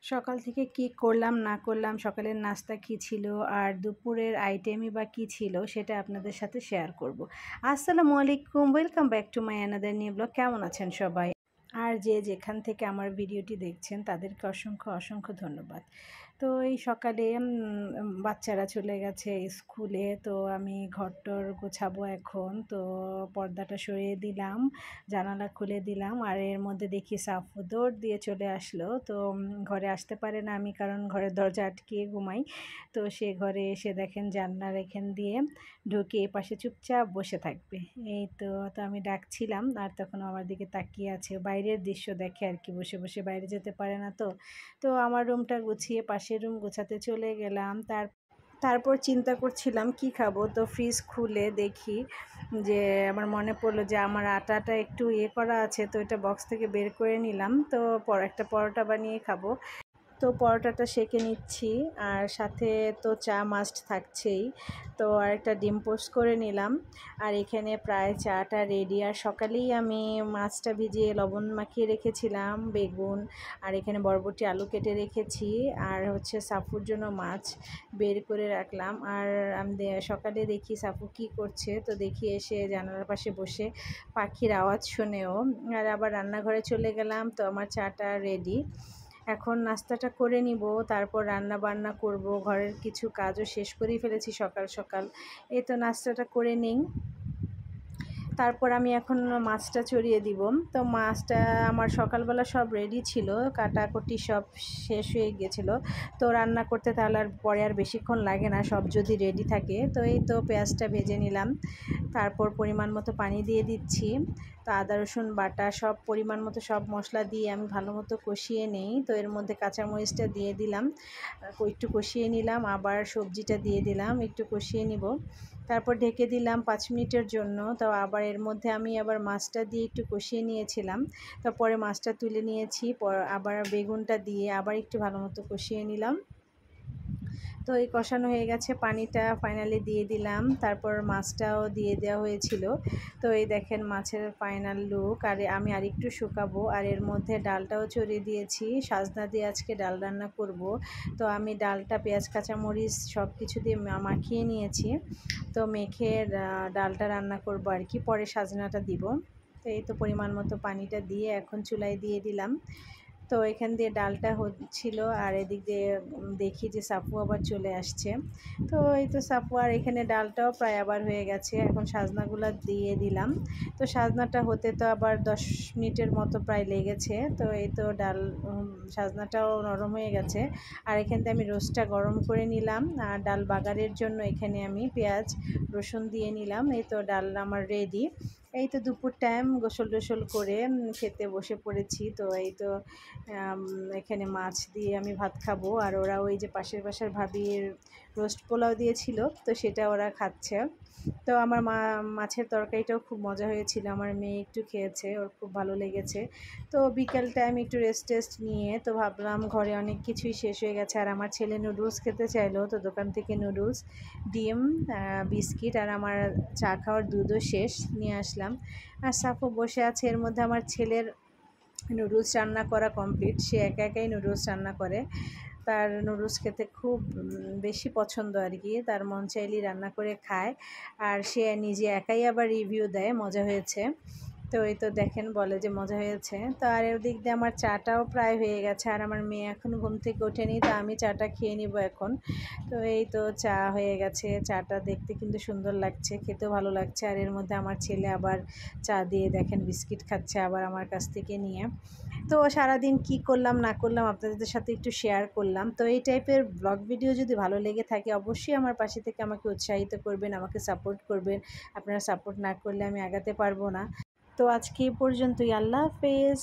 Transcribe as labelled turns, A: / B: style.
A: সকাল থেকে কি করলাম না করলাম, সকালের নাস্তা কি ছিল আর দুপুরের আইটেমই বা কী ছিল সেটা আপনাদের সাথে শেয়ার করব। আসসালামু আলাইকুম, welcome back to my another new blog. কেমন আছেন সবাই? আর যে যেখান থেকে আমার ভিডিওটি দেখছেন তাদেরকে অসংখ্য অসংখ্য ধন্যবাদ। তো এই সকালে বাচ্চারা চলে গেছে স্কুলে, তো আমি ঘরটর গোছাবো এখন। তো পর্দাটা সরিয়ে দিলাম, জানালা খুলে দিলাম, আর এর মধ্যে দেখি সাফু দৌড় দিয়ে চলে আসলো। তো ঘরে আসতে পারে না আমি, কারণ ঘরের দরজা আটকিয়ে ঘুমাই। তো সে ঘরে এসে দেখেন জানলার এখান দিয়ে ঢুকে এপাশে চুপচাপ বসে থাকবে। এই তো তো আমি ডাকছিলাম আর তখন আমার দিকে তাকিয়ে আছে, বাইরের দৃশ্য দেখে আর কি, বসে বসে, বাইরে যেতে পারে না। তো তো আমার রুমটা গুছিয়ে পাশের রুম গোছাতে চলে গেলাম। তারপর চিন্তা করছিলাম কি খাবো, তো ফ্রিজ খুলে দেখি যে আমার মনে পড়লো যে আমার আটাটা একটু করা আছে, তো এটা বক্স থেকে বের করে নিলাম। তো একটা পরোটা বানিয়ে খাবো। তো পরোটাটা সেঁকে নিচ্ছি, আর সাথে তো চা মাস্ট থাকছেই। তো আর একটা ডিম পোস্ট করে নিলাম। আর এখানে প্রায় চাটা রেডি। আর সকালেই আমি মাছটা ভিজিয়ে লবণ মাখিয়ে রেখেছিলাম, বেগুন আর এখানে বরবটি আলু কেটে রেখেছি, আর হচ্ছে সাফুর জন্য মাছ বের করে রাখলাম। আর আমি সকালে দেখি সাফু কি করছে, তো দেখি এসে জানালার পাশে বসে পাখির আওয়াজ শুনেও। আর আবার রান্নাঘরে চলে গেলাম, তো আমার চাটা রেডি। এখন নাস্তাটা করে নিব, তারপর রান্না বান্না করব। ঘরের কিছু কাজও শেষ করেই ফেলেছি সকাল সকাল। এই তো নাস্তাটা করে নেই, তারপর আমি এখন মাছটা চড়িয়ে দিব। তো মাছটা আমার সকালবেলা সব রেডি ছিল, কাটাকুটি সব শেষ হয়ে গেছিলো। তো রান্না করতে তাহলে আর পরে আর বেশিক্ষণ লাগে না, সব যদি রেডি থাকে। তো এই তো পেঁয়াজটা ভেজে নিলাম, তারপর পরিমাণ মতো পানি দিয়ে দিচ্ছি। তো আদা রসুন বাটা সব পরিমাণ মতো সব মশলা দিয়ে আমি ভালো মতো কষিয়ে নেই। তো এর মধ্যে কাঁচামরিচটা দিয়ে দিলাম, একটু কষিয়ে নিলাম, আবার সবজিটা দিয়ে দিলাম, একটু কষিয়ে নিব। তারপর ঢেকে দিলাম 5 মিনিটের জন্য। তো আবার এর মধ্যে আমি আবার মাছটা দিয়ে একটু কষিয়ে নিয়েছিলাম। তারপরে মাছটা তুলে নিয়েছি, আবার বেগুনটা দিয়ে আবার একটু ভালো মতো কষিয়ে নিলাম। তো এই কষানো হয়ে গেছে, পানিটা ফাইনালি দিয়ে দিলাম, তারপর মাছটাও দিয়ে দেওয়া হয়েছিল। তো এই দেখেন মাছের ফাইনাল লুক। আর আমি আরেকটু শুকাবো, আর এর মধ্যে ডালটাও চড়িয়ে দিয়েছি, সাজনা দিয়ে আজকে ডাল রান্না করব। তো আমি ডালটা পেঁয়াজ কাঁচামরিচ সব কিছু দিয়ে মাখিয়ে নিয়েছি। তো মেখে ডালটা রান্না করব আর কি, পরে সাজনাটা দিব। তো এই তো পরিমাণ মতো পানিটা দিয়ে এখন চুলায় দিয়ে দিলাম। তো এখান দিয়ে ডালটা হচ্ছিল, আর এদিক দিয়ে দেখি যে সাপু আবার চলে আসছে। তো এই তো সাপু, আর এখানে ডালটাও প্রায় আবার হয়ে গেছে, এখন সাজনাগুলো দিয়ে দিলাম। তো সাজনাটা হতে তো আবার 10 মিনিটের মতো প্রায় লেগেছে। তো এই তো ডাল সাজনাটাও নরম হয়ে গেছে। আর এখান থেকে আমি রোস্টটা গরম করে নিলাম, আর ডাল বাগারের জন্য এখানে আমি পেঁয়াজ রসুন দিয়ে নিলাম। এই তো ডাল আমার রেডি। এই তো দুপুর টাইম গোসল টোসল করে খেতে বসে পড়েছি। তো এই তো এখানে মাছ দিয়ে আমি ভাত খাবো, আর ওরা ওই যে পাশের বাসার ভাবির রোস্ট পোলাও দিয়েছিল, তো সেটা ওরা খাচ্ছে। তো আমার মাছের তরকারিটাও খুব মজা হয়েছিল, আমার মেয়ে একটু খেয়েছে, ওর খুব ভালো লেগেছে। তো বিকেল টাইম একটু রেস্ট টেস্ট নিয়ে তো ভাবলাম ঘরে অনেক কিছুই শেষ হয়ে গেছে, আর আমার ছেলে নুডলস খেতে চাইলো, তো দোকান থেকে নুডলস, ডিম, বিস্কিট, আর আমার চা খাওয়ার দুধও শেষ, নিয়ে আসলাম। আর সাফও বসে আছে, এর মধ্যে আমার ছেলের নুডলস রান্না করা কমপ্লিট, সে একা একাই নুডলস রান্না করে। তার নুডলস খেতে খুব বেশি পছন্দ আর কি, তার মন চাইলেই রান্না করে খায়, আর সে নিজে একাই আবার রিভিউ দেয় মজা হয়েছে। তো এই তো দেখেন বলে যে মজা হয়েছে। তো আর ওদিক দিয়ে আমার চাটাও প্রায় হয়ে গেছে, আর আমার মেয়ে এখন ঘুম থেকে ওঠেনি, তো আমি চাটা খেয়ে নিব এখন। তো এই তো চা হয়ে গেছে, চাটা দেখতে কিন্তু সুন্দর লাগছে, খেতেও ভালো লাগছে। আর এর মধ্যে আমার ছেলে আবার চা দিয়ে দেখেন বিস্কিট খাচ্ছে আবার আমার কাছ থেকে নিয়ে। তো সারাদিন কি করলাম না করলাম আপনাদের সাথে একটু শেয়ার করলাম। তো এই টাইপের ব্লগ ভিডিও যদি ভালো লেগে থাকে অবশ্যই আমার পাশে থেকে আমাকে উৎসাহিত করবেন, আমাকে সাপোর্ট করবেন। আপনারা সাপোর্ট না করলে আমি আগাতে পারবো না। তো আজকে এই পর্যন্তই, আল্লাহ হাফেজ।